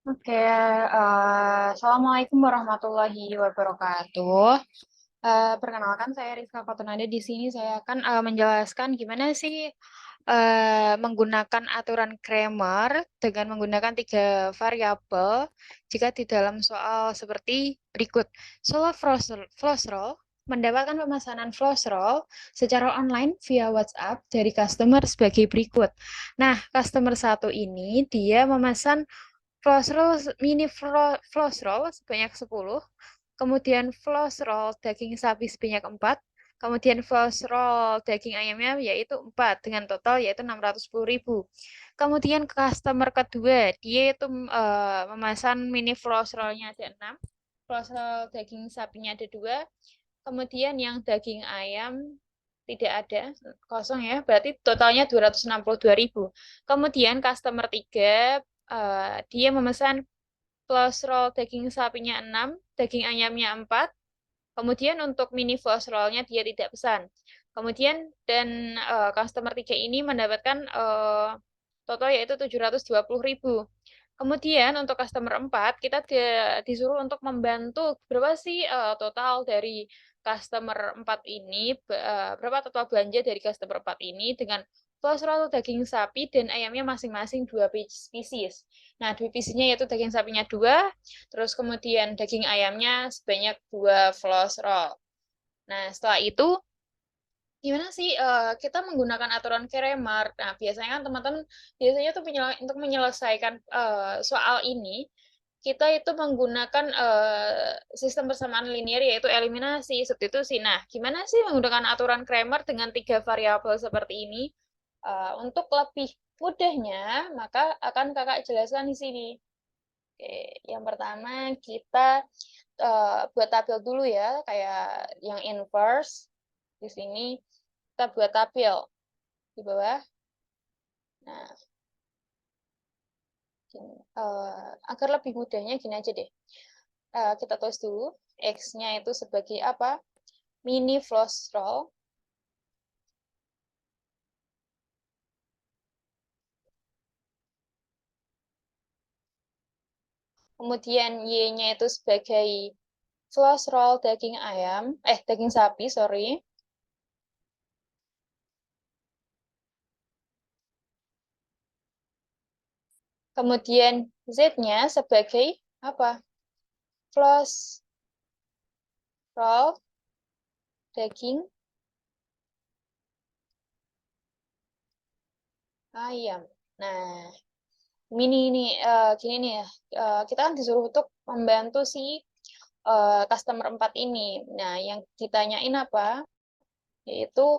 Oke, Assalamualaikum warahmatullahi wabarakatuh. Perkenalkan saya Rizka Fatunada. Di sini saya akan menjelaskan gimana sih menggunakan aturan Kramer dengan menggunakan tiga variabel jika di dalam soal seperti berikut. Soal flash roll mendapatkan pemesanan flash roll secara online via WhatsApp dari customer sebagai berikut. Nah, customer satu ini dia memesan flash roll flash roll sebanyak 10, kemudian flash roll daging sapi sebanyak 4, kemudian flash roll daging ayamnya yaitu 4 dengan total yaitu 610.000. Kemudian customer kedua dia itu memesan mini flash rollnya ada 6, flash roll daging sapinya ada 2, kemudian yang daging ayam tidak ada, kosong ya, berarti totalnya 262.000. Kemudian customer 3 dia memesan flash roll daging sapinya 6, daging ayamnya 4. Kemudian untuk mini flash roll-nya dia tidak pesan. Kemudian dan customer 3 ini mendapatkan total yaitu 720.000. Kemudian untuk customer 4 kita disuruh untuk membantu berapa sih total dari customer 4 ini, berapa total belanja dari customer 4 ini dengan flash roll daging sapi dan ayamnya masing-masing 2 pieces. Nah, 2 piecesnya yaitu daging sapinya 2, terus kemudian daging ayamnya sebanyak 2 flash roll. Nah, setelah itu gimana sih kita menggunakan aturan Kramer? Nah, biasanya kan teman-teman biasanya tuh untuk menyelesaikan soal ini kita itu menggunakan sistem persamaan linear yaitu eliminasi, substitusi. Nah, gimana sih menggunakan aturan Kramer dengan tiga variabel seperti ini? Untuk lebih mudahnya, maka akan kakak jelaskan di sini. Oke, yang pertama kita buat tabel dulu ya, kayak yang inverse. Di sini kita buat tabel di bawah. Nah, gini, agar lebih mudahnya gini aja deh. Kita tulis dulu, X-nya itu sebagai apa? Mini flash roll. Kemudian Y-nya itu sebagai flash roll daging ayam, daging sapi, sorry. Kemudian Z-nya sebagai apa? Flash roll daging ayam. Nah, ini gini nih ya. Kita kan disuruh untuk membantu si customer 4 ini. Nah, yang ditanyain apa? Yaitu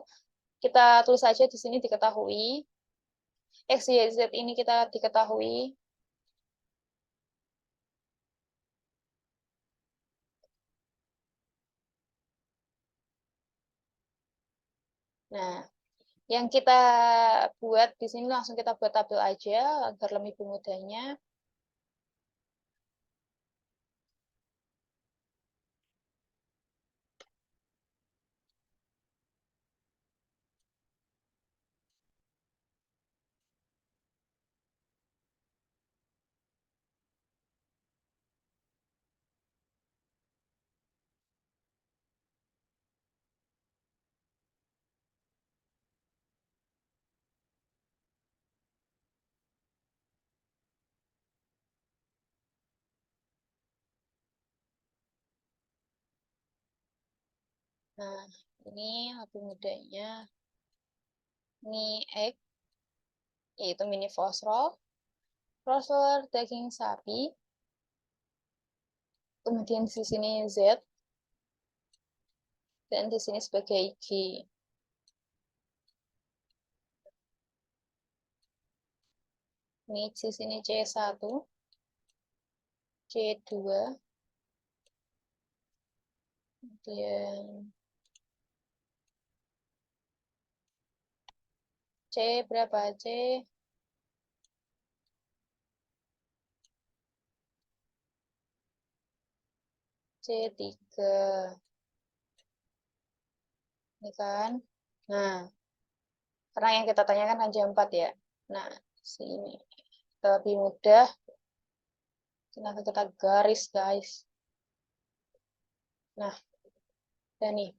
kita tulis saja di sini diketahui. X, Y, Z ini kita diketahui. Nah, yang kita buat di sini langsung kita buat tabel aja agar lebih mudahnya. Nah, ini lebih mudahnya. Ini X, yaitu mini flash roll. Flash roll daging sapi. Kemudian di sini Z. Dan di sini sebagai G. Ini di sini C1, C2, kemudian C berapa? C3. Ini kan. Nah, karena yang kita tanyakan hanya 4 ya. Nah, sini lebih mudah. Nah, kita garis, guys. Nah, dan nih.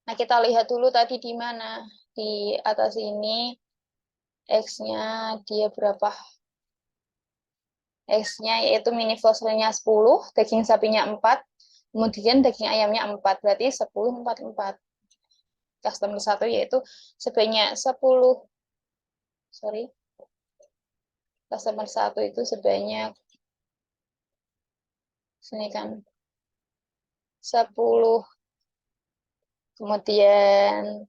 Nah, kita lihat dulu tadi di mana. Di atas ini, X-nya dia berapa? X-nya yaitu mini fosfornya 10, daging sapinya 4, kemudian daging ayamnya 4. Berarti 10, 4, 4. Customer 1 yaitu sebanyak 10. Sorry. Customer 1 itu sebanyak, sini kan, 10. Kemudian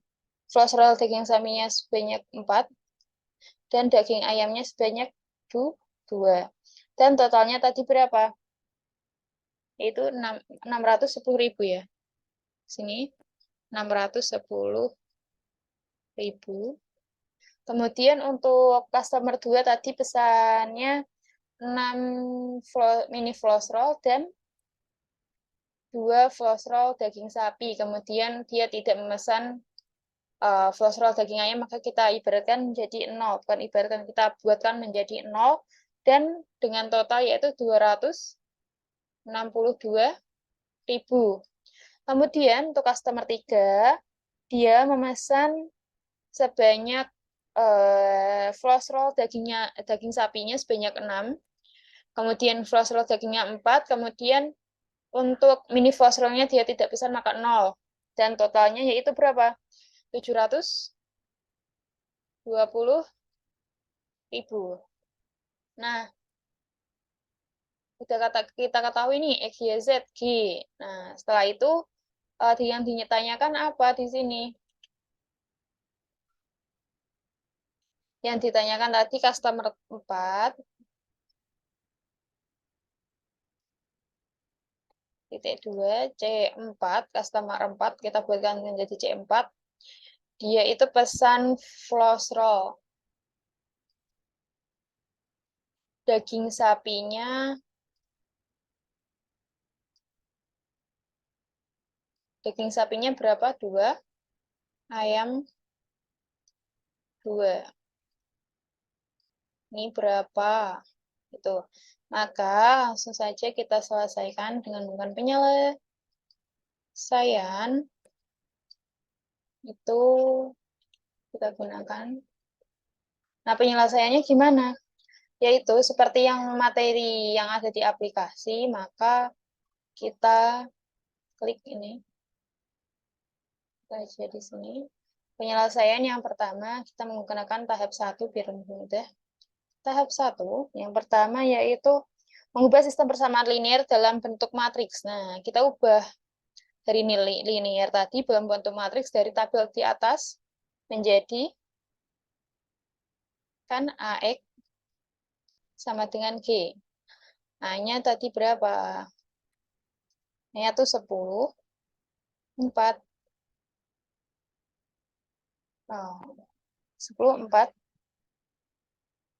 flash roll daging sapinya sebanyak 4. Dan daging ayamnya sebanyak 2. Dan totalnya tadi berapa? Itu 610.000 ya. Sini 610.000. Kemudian untuk customer 2 tadi pesannya 6 mini floss roll dan 2 floss roll daging sapi. Kemudian dia tidak memesan floss roll daging ayam, maka kita ibaratkan menjadi 0. Bukan ibaratkan, kita buatkan menjadi 0. Dan dengan total yaitu 262.000. Kemudian untuk customer 3, dia memesan sebanyak floss roll daging sapinya sebanyak 6. Kemudian floss roll dagingnya 4. Kemudian untuk mini floss rollnya dia tidak pesan maka 0. Dan totalnya yaitu berapa? 720.000. Nah, udah kita ketahui nih X, Y, Z, G. Nah, setelah itu yang ditanyakan apa di sini? Yang ditanyakan tadi customer 4, titik 2, C4, customer 4, kita buatkan menjadi C4. Dia itu pesan floss roll. Daging sapinya berapa? 2, ayam 2. Ini berapa? Itu. Maka langsung saja kita selesaikan dengan menggunakan penyelesaian. Itu kita gunakan. Nah, penyelesaiannya gimana? Yaitu seperti yang materi yang ada di aplikasi, maka kita klik ini. Kita aja di sini. Penyelesaian yang pertama, kita menggunakan tahap 1 biar mudah. Tahap 1, yang pertama yaitu mengubah sistem persamaan linear dalam bentuk matriks. Nah, kita ubah dari nilai linear tadi dalam bentuk matriks dari tabel di atas menjadi kan AX sama dengan G. A-nya tadi berapa? A-nya tuh 10, 4. Oh, 10, 4.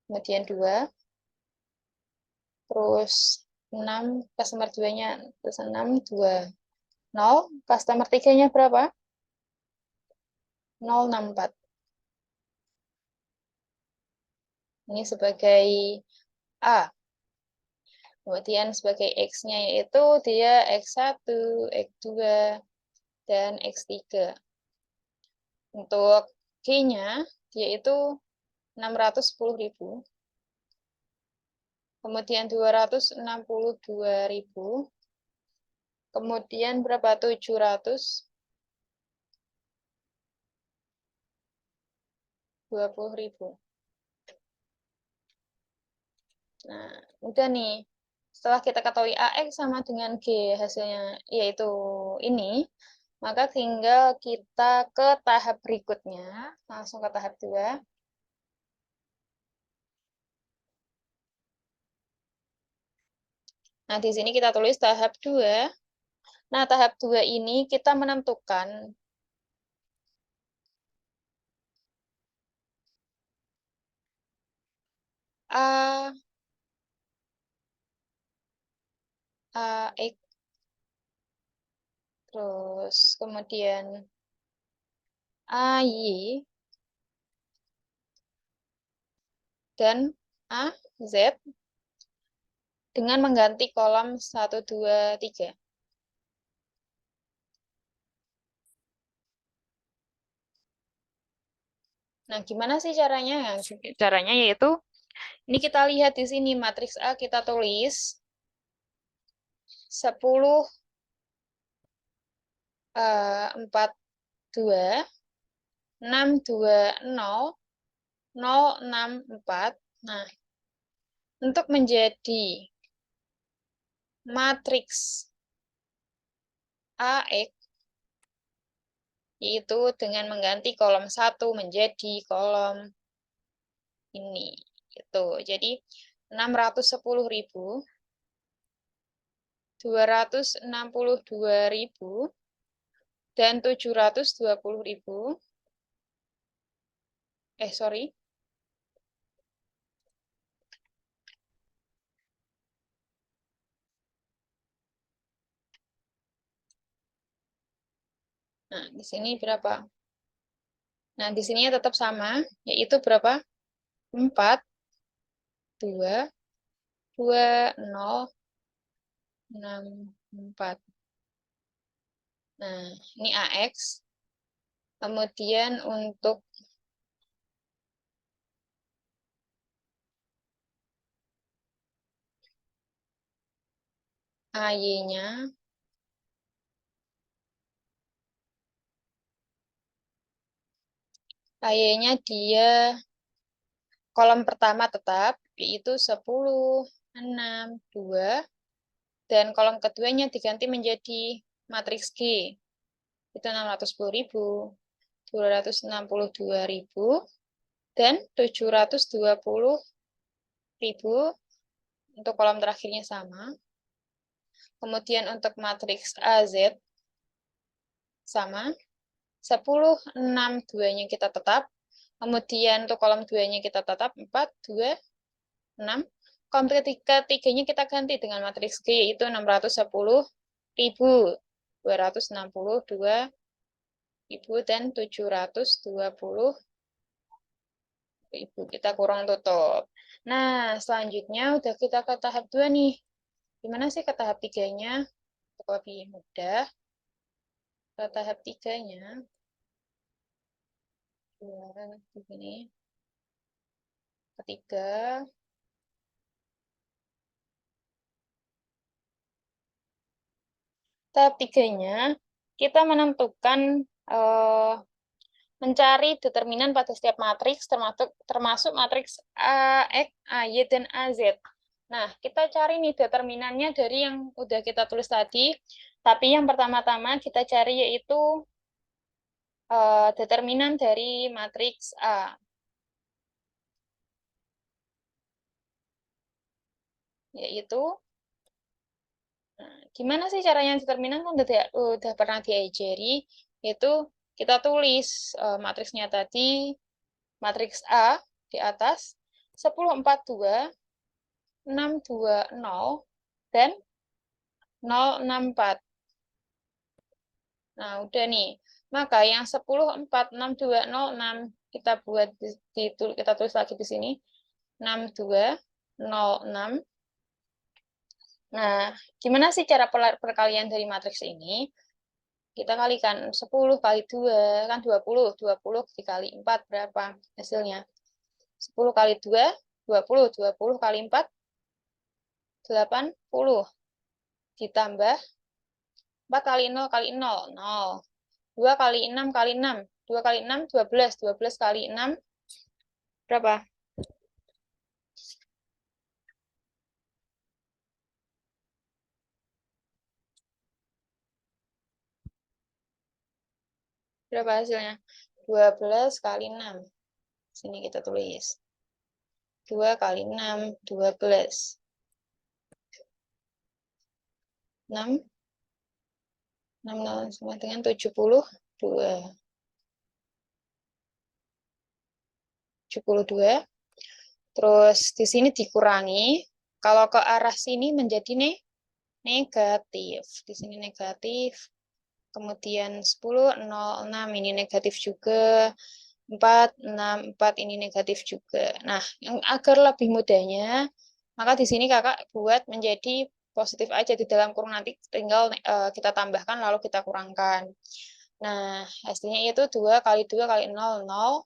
Kemudian 2. Terus 6, customer 2-nya. Terus 6, 2. 0, customer 3-nya berapa? 064. Ini sebagai A. Kemudian sebagai X-nya yaitu dia X1, X2, dan X3. Untuk G-nya, dia itu 610.000. Kemudian 262.000. Kemudian berapa? 720.000. Nah, udah nih. Setelah kita ketahui AX sama dengan G hasilnya, yaitu ini, maka tinggal kita ke tahap berikutnya. Langsung ke tahap 2. Nah, di sini kita tulis tahap 2. Nah, tahap 2 ini kita menentukan A, X, terus kemudian AY, dan A, Z dengan mengganti kolom 1, 2, 3. Nah, gimana sih caranya? Caranya yaitu, ini kita lihat di sini, matriks A kita tulis 10, 4, 2, 6, 2, 0, 0, 6, 4. Nah, untuk menjadi matriks AX, yaitu dengan mengganti kolom 1 menjadi kolom ini. Gitu. Jadi, 610.000, 262.000, dan 720.000. Sorry. Nah, di sini berapa? Nah, di sini tetap sama, yaitu berapa? 4, 2, 2, 0, 6, 4. Nah, ini AX. Kemudian untuk AY-nya, AY-nya dia kolom pertama tetap, yaitu 10, 6, 2, dan kolom keduanya diganti menjadi matriks G. Itu 610.000, 262.000, dan 720.000. Untuk kolom terakhirnya sama. Kemudian untuk matriks AZ sama. 10, 6, 2-nya kita tetap. Kemudian untuk kolom 2-nya kita tetap 4, 2, 6. Kolom ketiga-tiganya kita ganti dengan matriks G, yaitu 610.000, 262.000, dan 720.000. Kita kurang tutup. Nah, selanjutnya udah kita ke tahap 2 nih. Gimana sih ke tahap 3-nya? Untuk lebih mudah. Ke tahap 3-nya. Begini. Ketiga. Tahap 3-nya, kita menentukan mencari determinan pada setiap matriks, termasuk matriks AX, AY, dan AZ. Nah, kita cari nih determinannya dari yang udah kita tulis tadi, tapi yang pertama-tama kita cari yaitu determinan dari matriks A. Yaitu, gimana sih caranya determinan? Kan udah pernah diajari, yaitu kita tulis matriksnya tadi, matriks A di atas, 10, 4, 2, 6, 2, 0, dan 0, 6, 4. Nah, udah nih. Maka yang 10, 4, 6, 2, 0, 6 kita buat kita tulis lagi di sini. 6, 2, 0, 6. Nah, gimana sih cara perkalian dari matriks ini? Kita kalikan 10 kali 2, kan 20. 20 dikali 4 berapa hasilnya? 10 kali 2, 20. 20 kali 4, 80. Ditambah 4 kali 0 kali 0, 0. 2 kali 6 kali 6. 2 kali 6, 12. 12 kali 6, berapa? Berapa hasilnya? 12 kali 6. Sini kita tulis. 2 kali 6, 12. 6. 6 sama dengan 72. 72. Terus di sini dikurangi. Kalau ke arah sini menjadi negatif. Di sini negatif. Kemudian 10, 0, 6. Ini negatif juga. 4, 6, 4 ini negatif juga. Nah, agar lebih mudahnya, maka di sini kakak buat menjadi positif aja di dalam kurung, nanti tinggal kita tambahkan lalu kita kurangkan. Nah, hasilnya itu 2 kali 2 kali 0, 0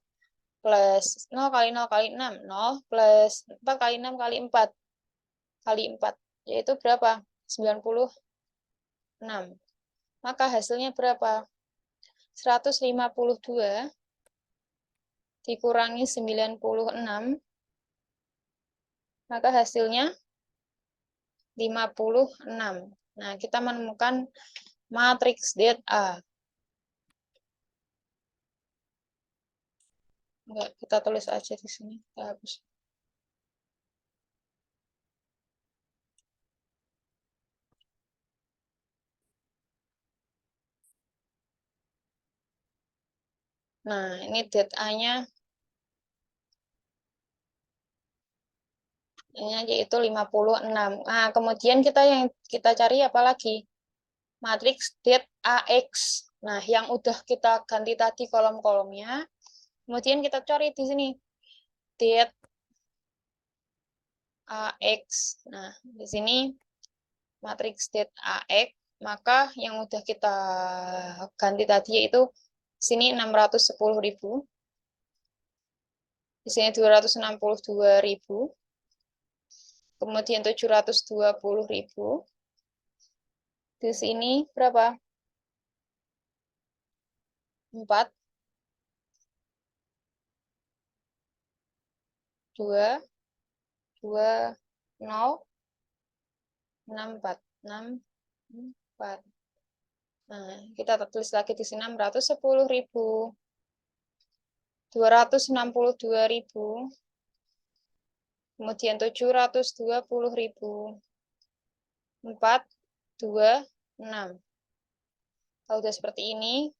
plus 0 kali 0 kali 6, 0 plus 4 kali 6 kali 4 kali 4, yaitu berapa? 96. Maka hasilnya berapa? 152 dikurangi 96, maka hasilnya 56. Nah, kita menemukan matriks det A. Enggak, kita tulis aja di sini. Kita hapus. Nah, ini det A-nya yaitu 56. Nah, kemudian yang kita cari apa lagi? Matriks det AX. Nah, yang udah kita ganti tadi kolom-kolomnya. Kemudian kita cari di sini det AX. Nah, di sini matriks det AX, maka yang udah kita ganti tadi yaitu sini 610.000, di sini 262.000, kemudian 720.000, di sini berapa? 4, 2, 2, 0, 6, 4, 6, 4. Nah, kita tulis lagi di sini 610.000, 262.000, kemudian 720.000, 4, 2, 6. Kalau udah seperti ini,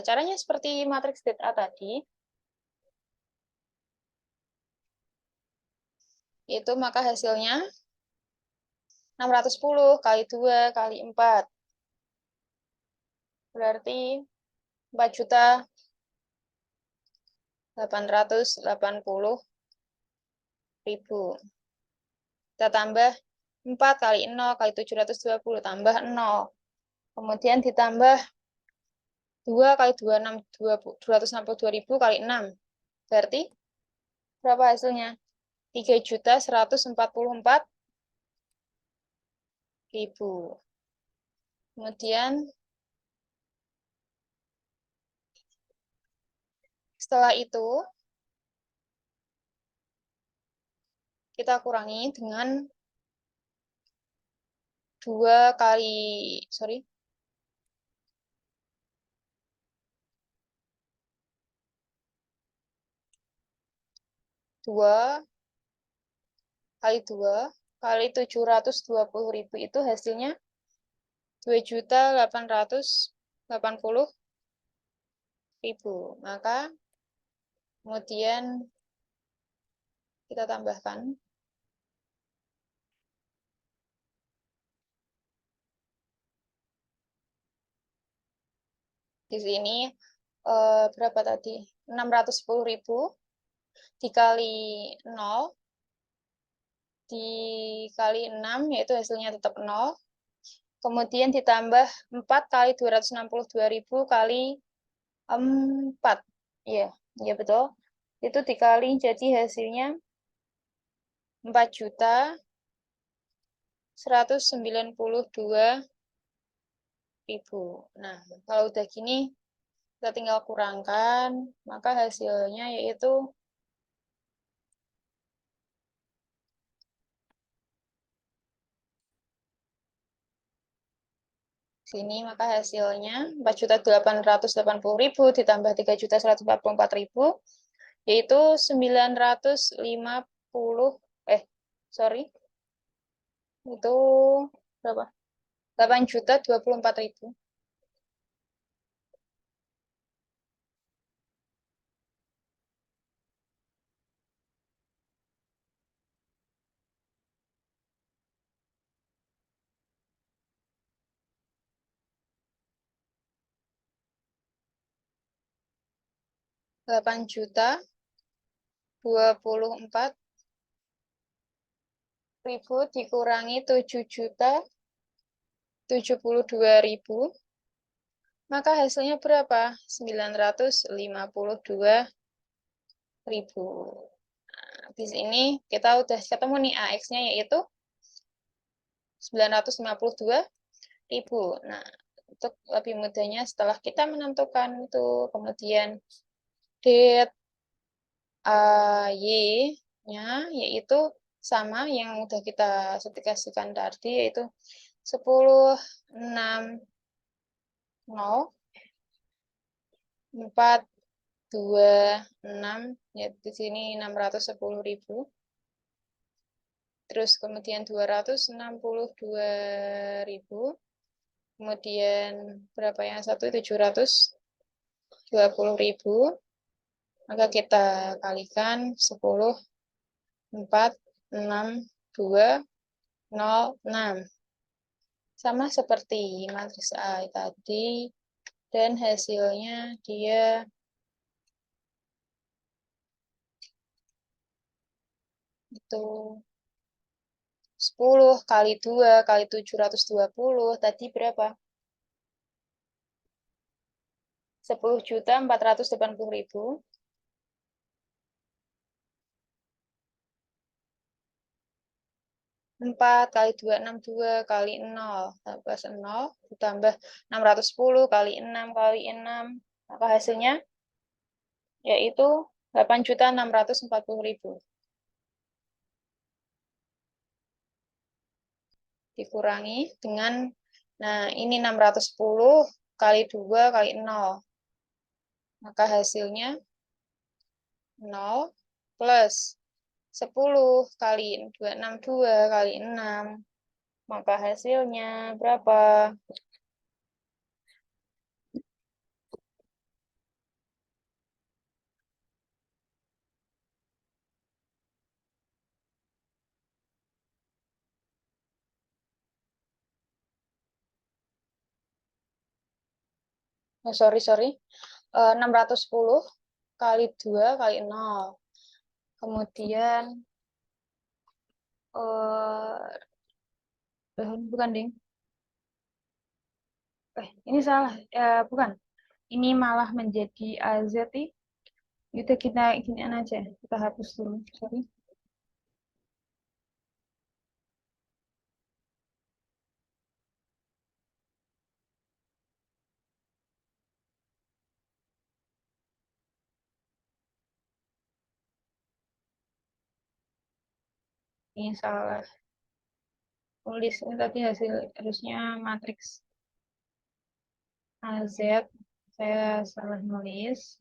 caranya seperti matriks det A tadi, itu maka hasilnya 610 kali 2 kali 4. Berarti 4.880.000. Kita tambah 4 kali 0 kali 720 tambah 0. Kemudian ditambah 2 kali 26, 262.000 kali 6. Berarti berapa hasilnya? 3.144.000. Kemudian setelah itu kita kurangi dengan 2 kali, sorry, 2 kali 2 kali 720.000 itu hasilnya 2.880.000. Maka kemudian kita tambahkan di sini berapa tadi? 610.000 dikali 0 dikali 6, yaitu hasilnya tetap 0. Kemudian ditambah 4 kali 262.000 kali 4. Iya, iya betul. Itu dikali jadi hasilnya 4.192.000. Nah, kalau udah gini kita tinggal kurangkan, maka hasilnya yaitu sini, maka hasilnya 4.880.000 ditambah 3.144.000 yaitu 950, sorry, itu berapa? 8.024.000. 8.024.000 dikurangi 7.072.000, maka hasilnya berapa? 952.000. Nah, di sini kita udah ketemu nih AX-nya yaitu 952.000. Nah, untuk lebih mudahnya setelah kita menentukan itu, kemudian det Y-nya yaitu sama yang udah kita sertifikasikan tadi, yaitu 10, 6, 0, 4, 2, 6, ya di sini 610.000. Terus kemudian 262.000. Kemudian berapa yang satu? 720.000. Maka kita kalikan 10, 4, 6, 2, 0, 6. Sama seperti matriks A tadi, dan hasilnya dia itu 10 kali 2 kali 720 tadi berapa? 10.480.000. 4 kali 2, 62 kali 0 tambah 0 ditambah 610 kali 6 kali 6. Maka hasilnya yaitu 8.640.000. Dikurangi dengan, nah ini 610 kali 2 kali 0. Maka hasilnya 0 plus 10 kali 262 kali 6. Maka hasilnya berapa? Oh, sorry. 610 kali 2 kali 0. Kemudian, bukan, Ding. Ini salah. Bukan. Ini malah menjadi AZ. Itu kita ginian aja. Kita hapus dulu. Sorry. Ini salah tulis. Ini tadi hasil harusnya matriks AZ. Saya salah nulis.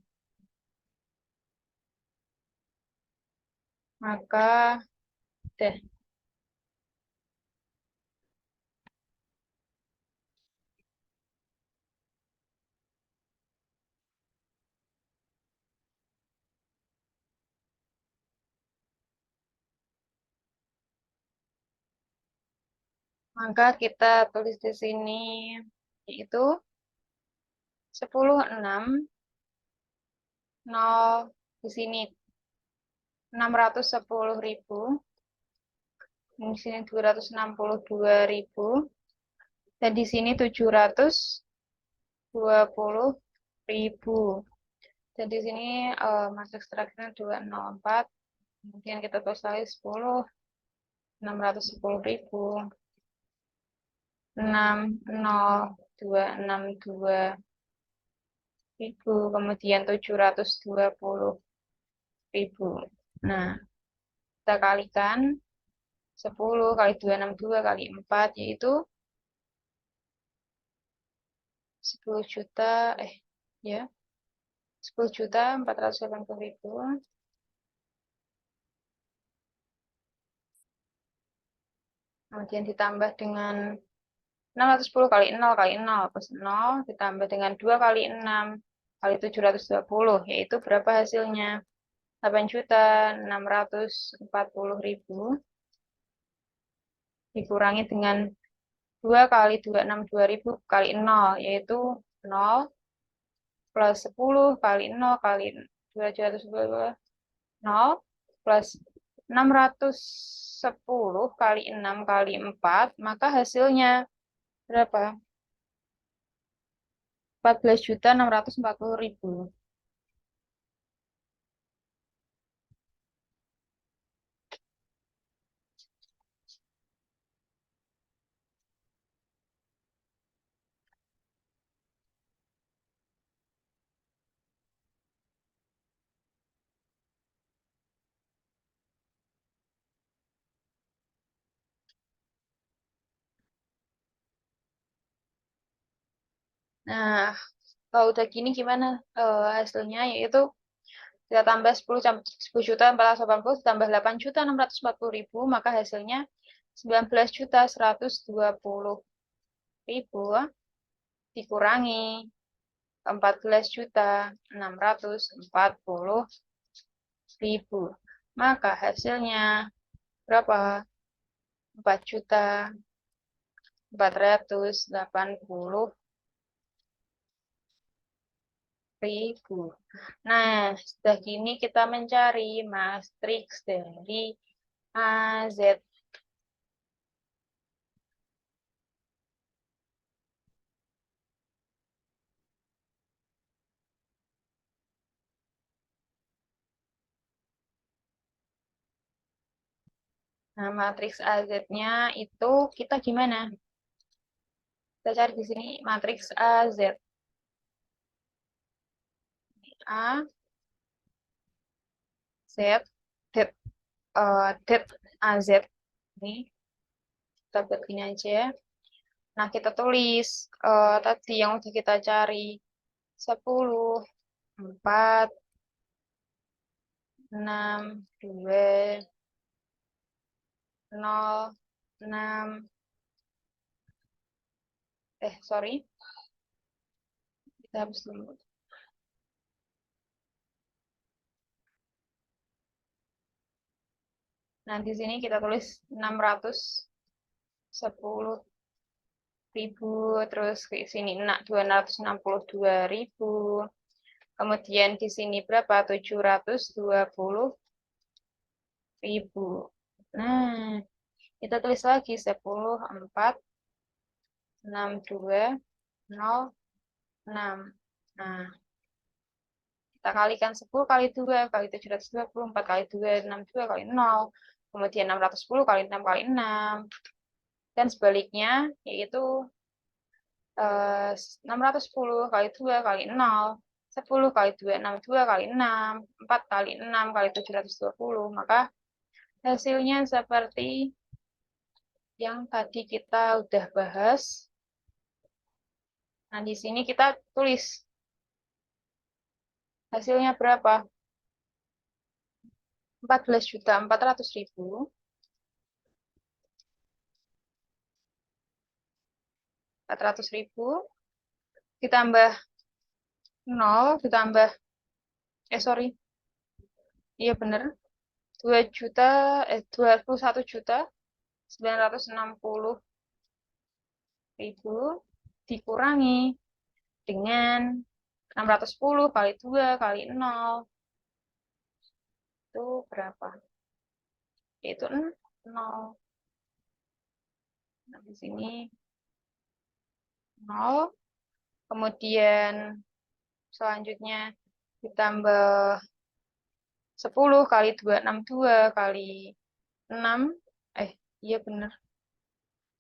Maka deh. Maka kita tulis di sini yaitu 10.6, 0 di sini 610.000, di sini 262.000, dan di sini 720.000. Dan di sini matriks terakhirnya 204. Kemudian kita tulis lagi 10, 610.000, 60262.000, kemudian 720.000. Nah, kita kalikan 10 kali 262 kali 4, yaitu 10 juta, 10.480.000. Kemudian ditambah dengan 610 kali 0 kali 0 plus 0, ditambah dengan 2 kali 6 kali 720, yaitu berapa hasilnya? 8.640.000 dikurangi dengan 2 kali 262.000 kali 0, yaitu 0 plus 10 kali 0 kali 0 plus 610 kali 6 kali 4, maka hasilnya berapa? 14.640.000. Nah, kalau udah gini gimana hasilnya? Yaitu kita tambah 10 juta 480 tambah 8.640.000, maka hasilnya 19.120.000 dikurangi 14.640.000. Maka hasilnya berapa? 4.480.000. Nah, sudah gini kita mencari matriks dari AZ. Nah, matriks AZ-nya itu kita gimana? Kita cari di sini matriks AZ. A, Z, det, det AZ. Ini kita buat gini aja. Nah, kita tulis tadi yang udah kita cari. 10, 4, 6, 2, 0, 6. Sorry. Kita hapus dulu. Nah, di sini kita tulis 610.000, terus ke sini 262.000. Kemudian di sini berapa? 720.000. Nah, kita tulis lagi 10, 4, 6, 2, 0, 6. Nah, kita kalikan 10 kali 2 kali 720, 4 kali 2, 62 kali 0. Kemudian 610 kali 6 kali 6. Dan sebaliknya, yaitu 610 kali 2 kali 0. 10 kali 2, 62 kali 6. 4 kali 6 kali 720. Maka hasilnya seperti yang tadi kita udah bahas. Nah, di sini kita tulis hasilnya berapa? 14.400.000 ditambah 0 ditambah sorry. Iya bener. 21.960.000 dikurangi dengan 610 kali 2 kali 0. Itu berapa? Itu 0. Nah, di sini 0. Kemudian selanjutnya ditambah 10 kali 2, 62 kali 6. Iya bener.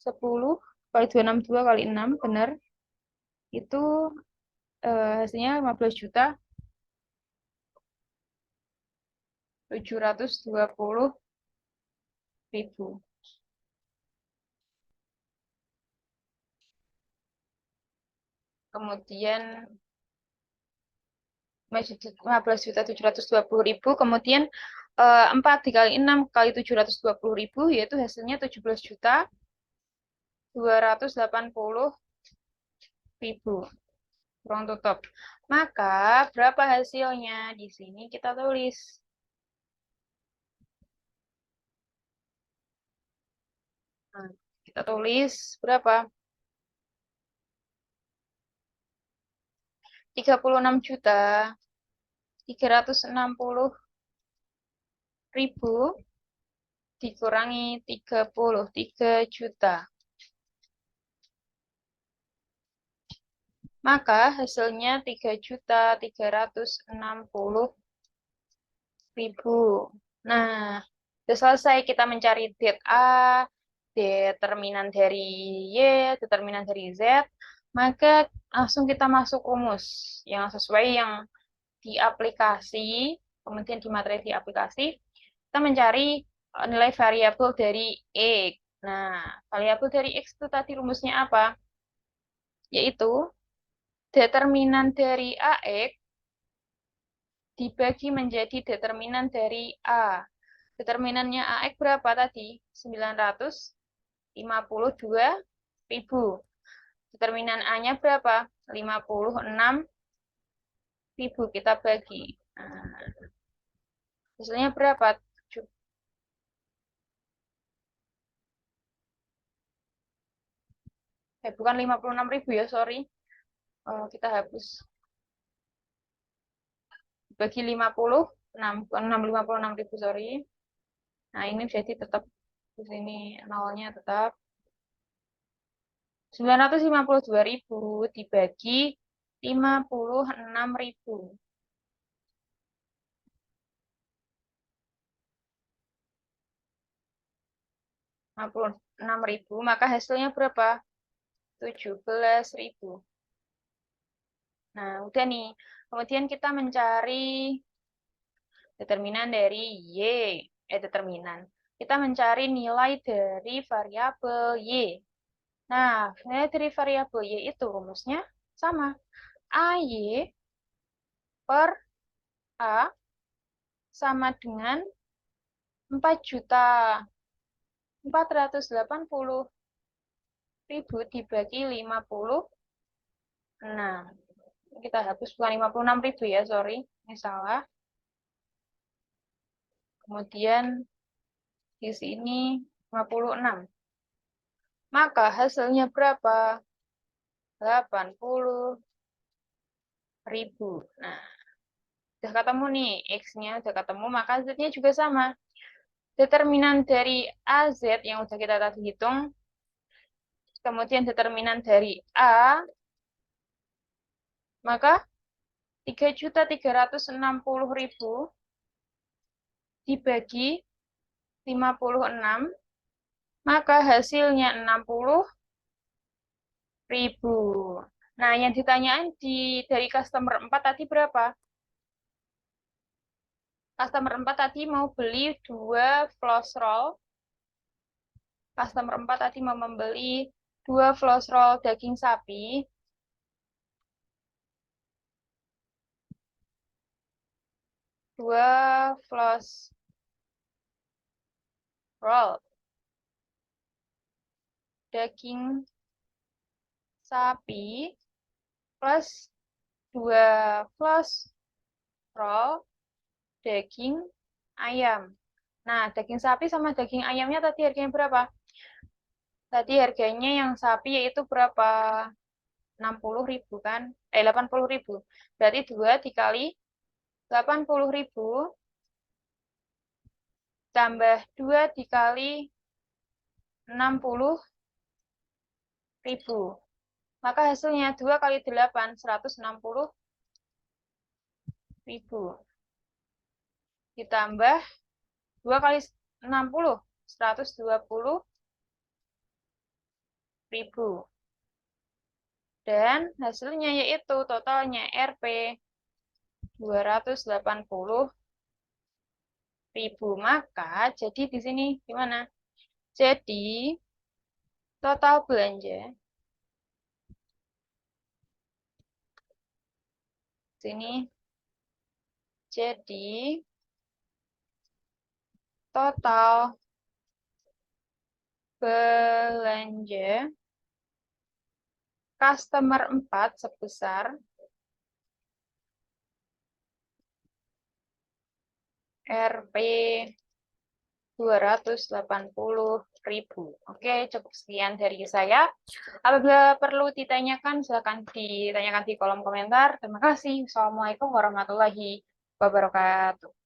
10 kali 2, 62 kali 6, bener. Itu hasilnya 15.720.000. Kemudian 15.720.000. Kemudian 4 dikali 6 kali 720.000, yaitu hasilnya 17.280.000. Ruang tutup. Maka berapa hasilnya? Di sini kita tulis. Nah, kita tulis berapa? 36 juta 360.000 dikurangi 33 juta. Maka hasilnya 3.360.000. Nah, sudah selesai kita mencari det A, determinan dari Y, determinan dari Z, maka langsung kita masuk rumus yang sesuai yang di aplikasi, kemudian di materi di aplikasi, kita mencari nilai variabel dari X. Nah, variabel dari X itu tadi rumusnya apa? Yaitu determinan dari AX dibagi menjadi determinan dari A. Determinannya AX berapa tadi? 952.000. Determinan A-nya berapa? 56.000. Kita bagi. Nah, hasilnya berapa? Bukan 56.000 ya, sorry. Kita hapus. Bagi 56, bukan 56.000, sorry. Nah, ini jadi tetap di sini nolnya tetap 952.000 dibagi 56.000. 56.000, maka hasilnya berapa? 17.000. Nah, udah nih. Kemudian kita mencari determinan dari Y. Determinan. Kita mencari nilai dari variabel Y. Nah, nilai dari variabel Y itu rumusnya sama. AY per A sama dengan 4.480.000 dibagi 56. Kita hapus, bukan 56.000 ya, sorry. Ini salah. Kemudian di sini 56. Maka hasilnya berapa? 80.000. Nah, udah ketemu nih, X-nya udah ketemu, maka Z-nya juga sama. Determinan dari AZ yang udah kita tadi hitung, kemudian determinan dari A, maka 3.360.000 dibagi 56, maka hasilnya 60.000. Nah, yang ditanyain dari customer 4 tadi berapa? Customer 4 tadi mau beli 2 floss roll. Customer 4 tadi mau membeli 2 floss roll daging sapi. Dua floss roll daging sapi plus 2 floss roll daging ayam. Nah, daging sapi sama daging ayamnya tadi harganya berapa? Tadi harganya yang sapi yaitu berapa? 60.000 kan? 80.000. Berarti 2 dikali 80.000 tambah 2 dikali 60.000. Maka hasilnya 2 kali 8, 160.000. Ditambah 2 kali 60, 120.000. Dan hasilnya yaitu totalnya Rp 280.000. Maka jadi di sini gimana? Jadi total belanja sini jadi total belanja customer 4 sebesar Rp 280.000. Oke, cukup sekian dari saya. Apabila perlu ditanyakan, silakan ditanyakan di kolom komentar. Terima kasih. Assalamualaikum warahmatullahi wabarakatuh.